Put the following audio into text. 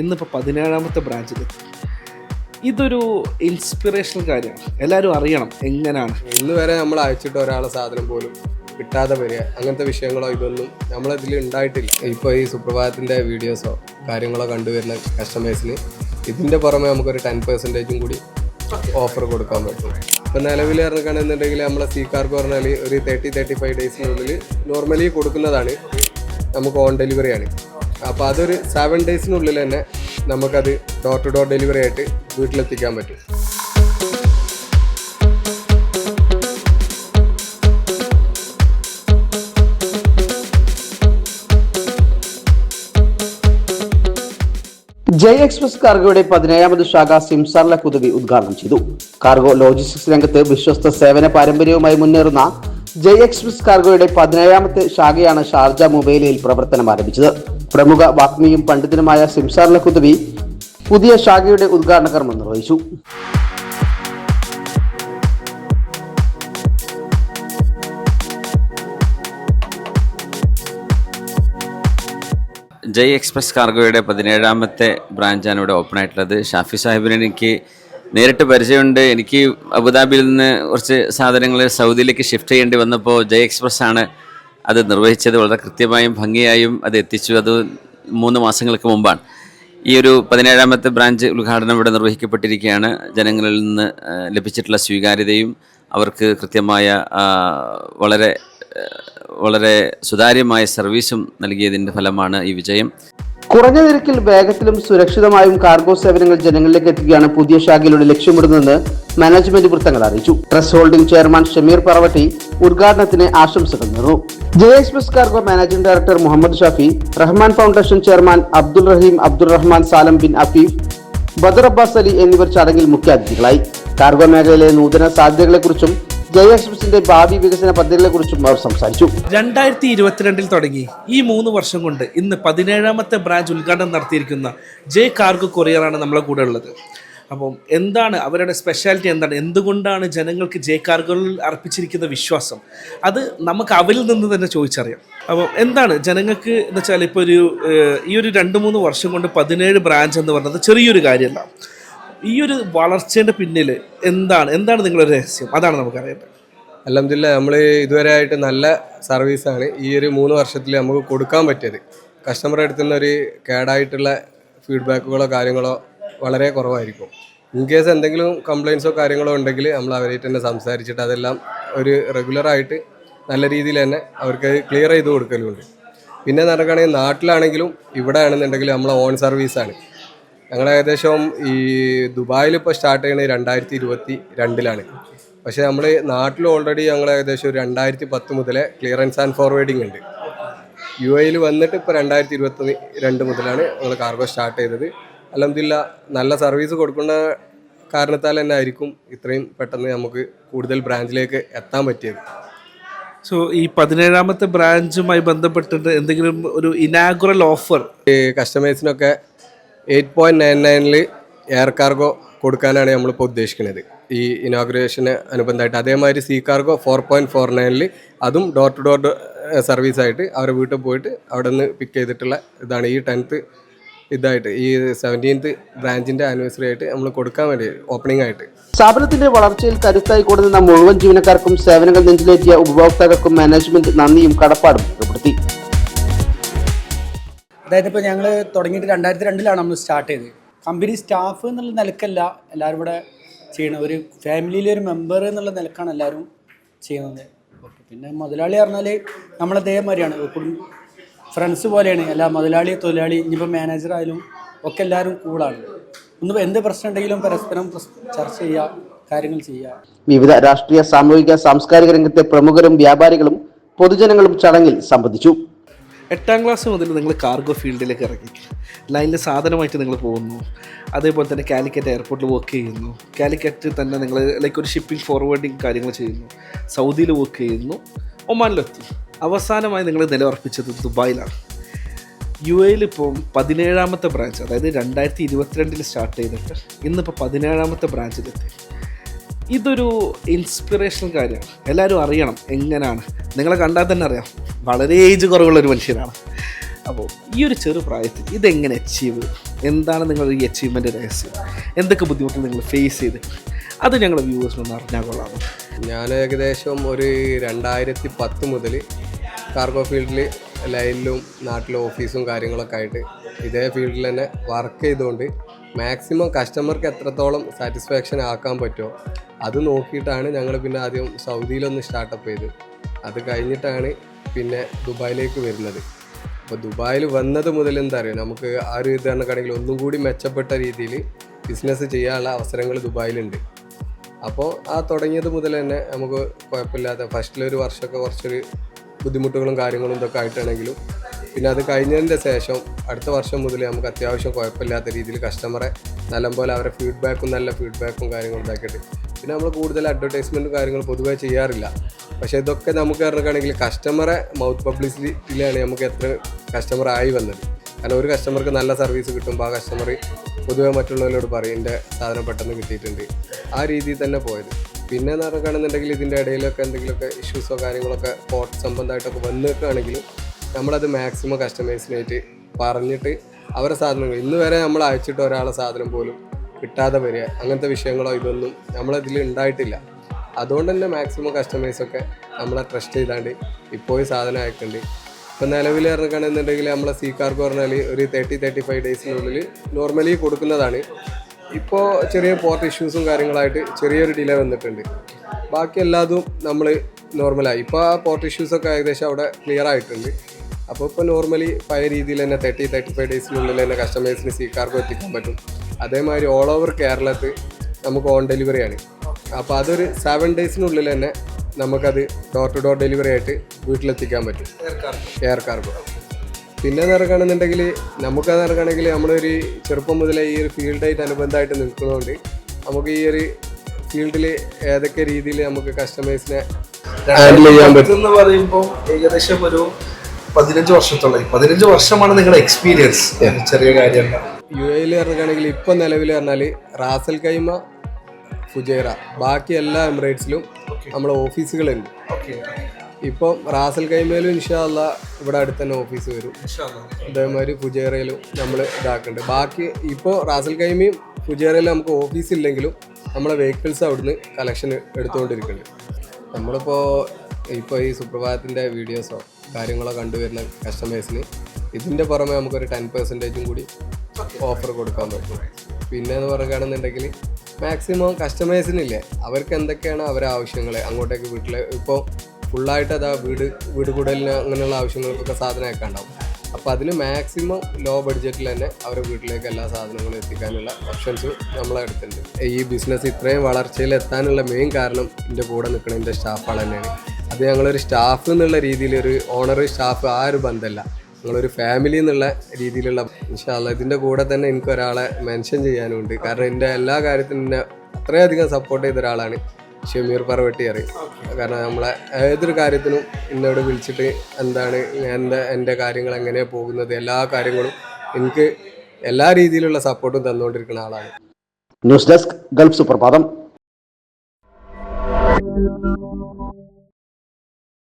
ഇന്നിപ്പോൾ 17ാമത്തെ ബ്രാഞ്ചിലെത്തി. ഇതൊരു ഇൻസ്പിറേഷണൽ കാര്യമാണ്, എല്ലാവരും അറിയണം എങ്ങനെയാണ്. ഇന്ന് വരെ നമ്മൾ അയച്ചിട്ട് ഒരാളെ സാധനം പോലും കിട്ടാതെ വരിക, അങ്ങനത്തെ വിഷയങ്ങളോ ഇതൊന്നും നമ്മളിതിൽ ഉണ്ടായിട്ടില്ല. ഇപ്പോൾ ഈ സുപ്രഭാതത്തിൻ്റെ വീഡിയോസോ കാര്യങ്ങളോ കണ്ടുവരുന്ന കസ്റ്റമേഴ്സിന് ഇതിൻ്റെ പുറമെ നമുക്കൊരു 10% കൂടി ഓഫർ കൊടുക്കാൻ പറ്റും. ഇപ്പം നിലവിൽ ഇറങ്ങുകയാണെന്നുണ്ടെങ്കിൽ നമ്മളെ സി കാർഗോ പറഞ്ഞാൽ ഒരു 30-35 ഡേയ്സിനുള്ളിൽ നോർമലി കൊടുക്കുന്നതാണ്, നമുക്ക് ഓൺ ഡെലിവറിയാണ്. അപ്പോൾ അതൊരു 7 ഡേയ്സിനുള്ളിൽ തന്നെ നമുക്കത് ഡോർ ടു ഡോർ ഡെലിവറി ആയിട്ട് വീട്ടിലെത്തിക്കാൻ പറ്റും. ജയ് എക്സ്പ്രസ് കാർഗോയുടെ 17ാമത് ശാഖ സിംസാറിലെ കുതുവി ഉദ്ഘാടനം ചെയ്തു. കാർഗോ ലോജിസ്റ്റിക്സ് രംഗത്ത് വിശ്വസ്ത സേവന പാരമ്പര്യവുമായി മുന്നേറുന്ന ജയ് എക്സ്പ്രസ് കാർഗോയുടെ 17ാമത്തെ ശാഖയാണ് ഷാർജ മൊബൈലിൽ പ്രവർത്തനം ആരംഭിച്ചത്. പ്രമുഖ വാഗ്മിയും പണ്ഡിതനുമായ സിംസാറിലെ കുതുവി പുതിയ ശാഖയുടെ ഉദ്ഘാടന കർമ്മം നിർവഹിച്ചു. ജയ് എക്സ്പ്രസ് കാർഗോയുടെ 17ാമത്തെ ബ്രാഞ്ചാണ് ഇവിടെ ഓപ്പൺ ആയിട്ടുള്ളത്. ഷാഫി സാഹിബിനെ എനിക്ക് നേരിട്ട് പരിചയമുണ്ട്. എനിക്ക് അബുദാബിയിൽ നിന്ന് കുറച്ച് സാധനങ്ങൾ സൗദിയിലേക്ക് ഷിഫ്റ്റ് ചെയ്യേണ്ടി വന്നപ്പോൾ ജയ് എക്സ്പ്രസ് ആണ് അത് നിർവഹിച്ചത്. വളരെ കൃത്യമായും ഭംഗിയായും അത് എത്തിച്ചു. അത് 3 മാസങ്ങൾക്ക് മുമ്പാണ്. ഈ ഒരു 17ാമത്തെ ബ്രാഞ്ച് ഉദ്ഘാടനം ഇവിടെ നിർവഹിക്കപ്പെട്ടിരിക്കുകയാണ്. ജനങ്ങളിൽ നിന്ന് ലഭിച്ചിട്ടുള്ള സ്വീകാര്യതയും അവർക്ക് കൃത്യമായ വളരെ സുതാര്യമായ സർവീസും നൽകിയതിൻ്റെ ഫലമാണ് ഈ വിജയം. കുറഞ്ഞ നിരക്കിൽ വേഗത്തിലും സുരക്ഷിതമായും കാർഗോ സേവനങ്ങൾ ജനങ്ങളിലേക്ക് എത്തിക്കുകയാണ് പുതിയ ശാഖയിലൂടെ ലക്ഷ്യമിടുന്നതെന്ന് മാനേജ്മെന്റ് വൃത്തങ്ങൾ അറിയിച്ചു. Trust holding chairman Shameer Paravatti ഉദ്ഘാടനത്തിന് ആശംസകൾ നേർന്നു. Jai express cargo managing director Muhammad Shafi, Rahman foundation chairman Abdul Rahim, Abdul Rahman Salam bin Afeef, Badar Abbas Ali എന്നിവർ ചടങ്ങിൽ മുഖ്യാതിഥികളായി. കാർഗോ മേഖലയിലെ നൂതന സാധ്യതകളെക്കുറിച്ചും ജയ് എക്സ്പ്രസിന്റെ ഭാവി വികസന പദ്ധതികളെക്കുറിച്ചും അവർ സംസാരിച്ചു. 2022 തുടങ്ങി ഈ 3 വർഷം കൊണ്ട് ഇന്ന് 17ാമത്തെ ബ്രാഞ്ച് ഉദ്ഘാടനം നടത്തിയിരിക്കുന്ന ജയ് കാർഗോ കൊറിയറാണ് നമ്മളെ കൂടെ ഉള്ളത്. അപ്പം എന്താണ് അവരുടെ സ്പെഷ്യാലിറ്റി, എന്തുകൊണ്ടാണ് ജനങ്ങൾക്ക് ജയ് കാർഗോയിൽ അർപ്പിച്ചിരിക്കുന്ന വിശ്വാസം, അത് നമുക്ക് അവരിൽ നിന്ന് തന്നെ ചോദിച്ചറിയാം. അപ്പം എന്താണ് ജനങ്ങൾക്ക് എന്ന് വെച്ചാൽ ഇപ്പോൾ ഈ ഒരു 2-3 വർഷം കൊണ്ട് 17 ബ്രാഞ്ച് എന്ന് പറയുന്നത് ചെറിയൊരു കാര്യമല്ല. ഈ ഒരു വളർച്ചേൻ്റെ പിന്നിൽ എന്താണ് നിങ്ങളുടെ രഹസ്യം, അതാണ് നമുക്കറിയേണ്ടത്. അൽഹംദുലില്ലാ, നമ്മൾ ഇതുവരെ ആയിട്ട് നല്ല സർവീസാണ് ഈ ഒരു 3 വർഷത്തിൽ നമുക്ക് കൊടുക്കാൻ പറ്റിയത്. കസ്റ്റമറുടെ അടുത്ത് നിന്ന് ഒരു കേടായിട്ടുള്ള ഫീഡ്ബാക്കുകളോ കാര്യങ്ങളോ വളരെ കുറവായിരിക്കും. ഇൻ കേസ് എന്തെങ്കിലും കംപ്ലയിൻസോ കാര്യങ്ങളോ ഉണ്ടെങ്കിൽ നമ്മൾ അവരായിട്ട് തന്നെ സംസാരിച്ചിട്ട് അതെല്ലാം ഒരു റെഗുലറായിട്ട് നല്ല രീതിയിൽ തന്നെ അവർക്ക് ക്ലിയർ ചെയ്ത് കൊടുക്കലുണ്ട്. പിന്നെ നടക്കുകയാണെങ്കിൽ നാട്ടിലാണെങ്കിലും ഇവിടെ ആണെന്നുണ്ടെങ്കിൽ നമ്മളെ ഓൺ സർവീസാണ്. ഞങ്ങൾ ഏകദേശം ഈ ദുബായിൽ ഇപ്പോൾ സ്റ്റാർട്ട് ചെയ്യുന്നത് 2022 പക്ഷേ നമ്മൾ നാട്ടിൽ ഓൾറെഡി ഞങ്ങൾ ഏകദേശം ഒരു 2010 മുതലേ ക്ലിയറൻസ് ആൻഡ് ഫോർവേഡിങ് ഉണ്ട്. UAE വന്നിട്ട് ഇപ്പോൾ 2022 മുതലാണ് ഞങ്ങൾ കാർഗോ സ്റ്റാർട്ട് ചെയ്തത്. അൽഹംദുലില്ലാ, നല്ല സർവീസ് കൊടുക്കുന്ന കാരണത്താൽ തന്നെ ആയിരിക്കും ഇത്രയും പെട്ടെന്ന് നമുക്ക് കൂടുതൽ ബ്രാഞ്ചിലേക്ക് എത്താൻ പറ്റിയത്. സോ ഈ 17ാമത്തെ ബ്രാഞ്ചുമായി ബന്ധപ്പെട്ടിട്ട് എന്തെങ്കിലും ഒരു ഇനാഗുറൽ ഓഫർ കസ്റ്റമേഴ്സിനൊക്കെ 8.99 എയർ കാർഗോ കൊടുക്കാനാണ് നമ്മളിപ്പോൾ ഉദ്ദേശിക്കുന്നത് ഈ ഇനോഗ്രേഷന് അനുബന്ധമായിട്ട്. അതേമാതിരി സി കാർഗോ 4.49 അതും ഡോർ ടു ഡോർ സർവീസായിട്ട് അവരുടെ വീട്ടിൽ പോയിട്ട് അവിടെ നിന്ന് പിക്ക് ചെയ്തിട്ടുള്ള ഇതാണ് ഈ 10th ഇതായിട്ട് ഈ 17th ബ്രാഞ്ചിൻ്റെ ആനിവേഴ്സറി ആയിട്ട് നമ്മൾ കൊടുക്കാൻ വേണ്ടി ഓപ്പണിംഗ് ആയിട്ട്. സ്ഥാപനത്തിന്റെ വളർച്ചയിൽ കരുത്തായി കൊടുക്കുന്ന മുഴുവൻ ജീവനക്കാർക്കും സേവനങ്ങൾ നെഞ്ചിലേറ്റിയ ഉപഭോക്താക്കൾക്കും മാനേജ്മെന്റ് നന്ദിയും കടപ്പാടും രേഖപ്പെടുത്തി. അതായത് ഇപ്പോൾ ഞങ്ങൾ തുടങ്ങിയിട്ട് 2002 നമ്മൾ സ്റ്റാർട്ട് ചെയ്തത്. കമ്പനി സ്റ്റാഫ് എന്നുള്ള നിലക്കല്ല എല്ലാവരും ഇവിടെ ചെയ്യണം, ഒരു ഫാമിലിയിലെ ഒരു മെമ്പർ എന്നുള്ള നിലക്കാണ് എല്ലാവരും ചെയ്യുന്നത്. ഓക്കെ, പിന്നെ മുതലാളി പറഞ്ഞാൽ നമ്മളതേമാതിരിയാണ്, ഫ്രണ്ട്സ് പോലെയാണ്. എല്ലാ മുതലാളി തൊഴിലാളി ഇനിയിപ്പോൾ മാനേജറായാലും ഒക്കെ എല്ലാവരും കൂളാണ്. ഒന്നും എന്ത് പ്രശ്നം ഉണ്ടെങ്കിലും പരസ്പരം ചർച്ച ചെയ്യുക, കാര്യങ്ങൾ ചെയ്യുക. വിവിധ രാഷ്ട്രീയ, സാമൂഹിക, സാംസ്കാരിക രംഗത്തെ പ്രമുഖരും വ്യാപാരികളും പൊതുജനങ്ങളും ചടങ്ങിൽ സംബന്ധിച്ചു. 8ാം ക്ലാസ് മുതൽ നിങ്ങൾ കാർഗോ ഫീൽഡിലേക്ക് ഇറങ്ങി ലൈനിൽ സാധനമായിട്ട് നിങ്ങൾ പോകുന്നു. അതേപോലെ തന്നെ കാലിക്കറ്റ് എയർപോർട്ടിൽ വർക്ക് ചെയ്യുന്നു. കാലിക്കറ്റ് തന്നെ നിങ്ങൾ ഒരു ഷിപ്പിംഗ് ഫോർവേഡിങ് കാര്യങ്ങൾ ചെയ്യുന്നു. സൗദിയിൽ വർക്ക് ചെയ്യുന്നു. ഒമാനിലെത്തി. അവസാനമായി നിങ്ങൾ നിലയുറപ്പിച്ചത് ദുബായിലാണ്. UAE ഇപ്പോൾ 17ാമത്തെ ബ്രാഞ്ച്, അതായത് 2022 സ്റ്റാർട്ട് ചെയ്തിട്ട് ഇന്നിപ്പോൾ 17ാമത്തെ ബ്രാഞ്ചിലെത്തി. ഇതൊരു ഇൻസ്പിറേഷണൽ കാര്യമാണ്, എല്ലാവരും അറിയണം എങ്ങനെയാണ്. നിങ്ങളെ കണ്ടാൽ തന്നെ അറിയാം, വളരെ ഏജ് കുറവുള്ളൊരു മനുഷ്യനാണ്. അപ്പോൾ ഈ ഒരു ചെറു പ്രായത്തിൽ ഇതെങ്ങനെ അച്ചീവ് ചെയ്തു? എന്താണ് നിങ്ങളുടെ ഈ അച്ചീവ്മെൻ്റ് രഹസ്യം? എന്തൊക്കെ ബുദ്ധിമുട്ടുകൾ നിങ്ങൾ ഫേസ് ചെയ്ത് അത് ഞങ്ങളുടെ വ്യൂവേഴ്സിനൊന്ന് അറിഞ്ഞാൽ കൊള്ളാമോ? ഞാൻ ഏകദേശം ഒരു 2010 മുതൽ കാർഗോ ഫീൽഡിൽ ലൈനിലും നാട്ടിലെ ഓഫീസും കാര്യങ്ങളൊക്കെ ആയിട്ട് ഇതേ ഫീൽഡിൽ തന്നെ വർക്ക് ചെയ്തുകൊണ്ട് മാക്സിമം കസ്റ്റമർക്ക് എത്രത്തോളം സാറ്റിസ്ഫാക്ഷൻ ആക്കാൻ പറ്റുമോ അത് നോക്കിയിട്ടാണ് ഞങ്ങൾ പിന്നെ ആദ്യം സൗദിയിലൊന്ന് സ്റ്റാർട്ടപ്പ് ചെയ്ത്. അത് കഴിഞ്ഞിട്ടാണ് പിന്നെ ദുബായിലേക്ക് വരുന്നത്. അപ്പോൾ ദുബായിൽ വന്നത് മുതൽ എന്താ പറയുക, നമുക്ക് ആ ഒരു ഇത് കണക്കാണെങ്കിൽ ഒന്നും കൂടി മെച്ചപ്പെട്ട രീതിയിൽ ബിസിനസ് ചെയ്യാനുള്ള അവസരങ്ങൾ ദുബായിലുണ്ട്. അപ്പോൾ ആ തുടങ്ങിയത് മുതൽ തന്നെ നമുക്ക് കുഴപ്പമില്ലാത്ത ഫസ്റ്റിലൊരു വർഷമൊക്കെ കുറച്ചൊരു ബുദ്ധിമുട്ടുകളും കാര്യങ്ങളും ഇതൊക്കെ ആയിട്ടാണെങ്കിലും പിന്നെ അത് കഴിഞ്ഞതിൻ്റെ ശേഷം അടുത്ത വർഷം മുതൽ നമുക്ക് അത്യാവശ്യം കുഴപ്പമില്ലാത്ത രീതിയിൽ കസ്റ്റമറെ നല്ലപോലെ അവരെ ഫീഡ്ബാക്കും നല്ല ഫീഡ്ബാക്കും കാര്യങ്ങളും ഉണ്ടാക്കിയിട്ട് പിന്നെ നമ്മൾ കൂടുതൽ അഡ്വർടൈസ്മെൻറ്റും കാര്യങ്ങൾ പൊതുവേ ചെയ്യാറില്ല. പക്ഷേ ഇതൊക്കെ നമുക്ക് പറഞ്ഞിട്ടാണെങ്കിൽ കസ്റ്റമറെ മൗത്ത് പബ്ലിസിറ്റിയിലാണ് നമുക്ക് എത്ര കസ്റ്റമർ ആയി വന്നത്. കാരണം ഒരു കസ്റ്റമർക്ക് നല്ല സർവീസ് കിട്ടുമ്പോൾ ആ കസ്റ്റമർ പൊതുവെ മറ്റുള്ളവരോട് പറയും എൻ്റെ സാധനം പെട്ടെന്ന് കിട്ടിയിട്ടുണ്ട്. ആ രീതിയിൽ തന്നെ പോയത്. പിന്നെ എന്ന് പറഞ്ഞിട്ടുണ്ടെങ്കിൽ ഇതിൻ്റെ ഇടയിലൊക്കെ എന്തെങ്കിലുമൊക്കെ ഇഷ്യൂസോ കാര്യങ്ങളൊക്കെ പോർട്ട് സംബന്ധമായിട്ടൊക്കെ വന്നിട്ടാണെങ്കിലും നമ്മളത് മാക്സിമം കസ്റ്റമേഴ്സിനായിട്ട് പറഞ്ഞിട്ട് അവരുടെ സാധനങ്ങൾ ഇന്ന് വരെ നമ്മൾ അയച്ചിട്ട് ഒരാളെ സാധനം പോലും കിട്ടാതെ വരിക അങ്ങനത്തെ വിഷയങ്ങളോ ഇതൊന്നും നമ്മളതിൽ ഉണ്ടായിട്ടില്ല. അതുകൊണ്ട് തന്നെ മാക്സിമം കസ്റ്റമേഴ്സൊക്കെ നമ്മളെ ട്രസ്റ്റ് ചെയ്താണ്ട് ഇപ്പോൾ ഈ സാധനം അയക്കുന്നുണ്ട്. ഇപ്പം നിലവിൽ ഇറങ്ങുകയാണെന്നുണ്ടെങ്കിൽ നമ്മളെ സീ കാർഗോ പറഞ്ഞാൽ ഒരു 30-35 ഡേയ്സിനുള്ളിൽ നോർമലി കൊടുക്കുന്നതാണ്. ഇപ്പോൾ ചെറിയ പോർട്ട് ഇഷ്യൂസും കാര്യങ്ങളായിട്ട് ചെറിയൊരു ഡിലേ വന്നിട്ടുണ്ട്. ബാക്കി എല്ലാതും നമ്മൾ നോർമലായി. ഇപ്പോൾ ആ പോർട്ട് ഇഷ്യൂസൊക്കെ ഏകദേശം അവിടെ ക്ലിയർ ആയിട്ടുണ്ട്. അപ്പോൾ ഇപ്പോൾ നോർമലി പഴയ രീതിയിൽ തന്നെ 30-35 ഡേയ്സിനുള്ളിൽ തന്നെ കസ്റ്റമേഴ്സിന് സീ കാർഗോ എത്തിക്കാൻ പറ്റും. അതേമാതിരി ഓൾ ഓവർ കേരളത്തിൽ നമുക്ക് ഓൺ ഡെലിവറിയാണ്. അപ്പോൾ അതൊരു 7 ഡേയ്സിനുള്ളിൽ തന്നെ നമുക്കത് ഡോർ ടു ഡോർ ഡെലിവറി ആയിട്ട് വീട്ടിലെത്തിക്കാൻ പറ്റും എയർ കാർഗോ. പിന്നെ നിറക്കുകയാണെന്നുണ്ടെങ്കിൽ നമുക്കത് നിറക്കുകയാണെങ്കിൽ നമ്മളൊരു ചെറുപ്പം മുതലേ ഈ ഒരു ഫീൽഡായിട്ട് അനുബന്ധമായിട്ട് നിൽക്കുന്നതുകൊണ്ട് നമുക്ക് ഈ ഒരു ഫീൽഡിൽ ഏതൊക്കെ രീതിയിൽ നമുക്ക് കസ്റ്റമേഴ്സിനെ ഹാൻഡിൽ ചെയ്യാൻ പറ്റും എന്ന് പറയുമ്പോൾ ഏകദേശം ഒരു 15 വർഷത്തോളം 15 വർഷമാണ് നിങ്ങളുടെ എക്സ്പീരിയൻസ്. ചെറിയ കാര്യമല്ല. UAE ഇറങ്ങുകയാണെങ്കിൽ ഇപ്പം നിലവിൽ പറഞ്ഞാൽ റാസൽ കൈമ, ഫുജൈറ, ബാക്കി എല്ലാ എമിറേറ്റ്സിലും നമ്മളെ ഓഫീസുകളുണ്ട്. ഇപ്പം റാസൽ കൈമയിലും ഇൻഷാ അല്ലാ ഇവിടെ അടുത്ത് തന്നെ ഓഫീസ് വരും. അതേമാതിരി ഫുജൈറയിലും നമ്മൾ ഇതാക്കുന്നുണ്ട്. ബാക്കി ഇപ്പോൾ റാസൽ കൈമയും ഫുജൈറയിലും നമുക്ക് ഓഫീസ് ഇല്ലെങ്കിലും നമ്മളെ വെഹിക്കിൾസ് അവിടുന്ന് കളക്ഷൻ എടുത്തുകൊണ്ടിരിക്കുന്നുണ്ട്. ഇപ്പോൾ ഈ സുപ്രഭാതത്തിൻ്റെ വീഡിയോസോ കാര്യങ്ങളോ കണ്ടുവരുന്ന കസ്റ്റമേഴ്സിന് ഇതിൻ്റെ പുറമെ നമുക്കൊരു 10% കൂടി ഓഫർ കൊടുക്കാൻ പറ്റും. പിന്നെ എന്ന് പറയുകയാണെന്നുണ്ടെങ്കിൽ മാക്സിമം കസ്റ്റമേഴ്സിനില്ലേ അവർക്ക് എന്തൊക്കെയാണ് അവരുടെ ആവശ്യങ്ങൾ അങ്ങോട്ടേക്ക് വീട്ടിൽ ഇപ്പോൾ ഫുള്ളായിട്ട് അതാ വീട് കൂടലിന് അങ്ങനെയുള്ള ആവശ്യങ്ങൾക്കൊക്കെ സാധനമൊക്കെ ഉണ്ടാവും. അപ്പോൾ അതിന് മാക്സിമം ലോ ബഡ്ജറ്റിൽ തന്നെ അവരുടെ വീട്ടിലേക്ക് എല്ലാ സാധനങ്ങളും എത്തിക്കാനുള്ള ഓപ്ഷൻസും നമ്മളെ അടുത്തുണ്ട്. ഈ ബിസിനസ് ഇത്രയും വളർച്ചയിൽ എത്താനുള്ള മെയിൻ കാരണം എൻ്റെ കൂടെ നിൽക്കുന്ന എൻ്റെ സ്റ്റാഫുകൾ തന്നെയാണ്. അത് ഞങ്ങളൊരു സ്റ്റാഫ് എന്നുള്ള രീതിയിൽ ഒരു ഓണർ സ്റ്റാഫ് ആ ഒരു ബന്ധമല്ല, ഞങ്ങളൊരു ഫാമിലി എന്നുള്ള രീതിയിലുള്ള. ഇൻഷാ അല്ലാ ഇതിൻ്റെ കൂടെ തന്നെ എനിക്ക് ഒരാളെ മെൻഷൻ ചെയ്യാനുണ്ട്. കാരണം എൻ്റെ എല്ലാ കാര്യത്തിനും എന്നെ അത്രയധികം സപ്പോർട്ട് ചെയ്ത ഒരാളാണ് ഷമീർ പറവട്ടിയറി. കാരണം നമ്മളെ ഏതൊരു കാര്യത്തിനും എന്നോട് വിളിച്ചിട്ട് എന്താണ് എൻ്റെ കാര്യങ്ങൾ എങ്ങനെയാണ് പോകുന്നത് എല്ലാ കാര്യങ്ങളും എനിക്ക് എല്ലാ രീതിയിലുള്ള സപ്പോർട്ടും തന്നുകൊണ്ടിരിക്കുന്ന ആളാണ്. ന്യൂസ് ഡെസ്ക് ഗൾഫ് സുപ്രഭാതം.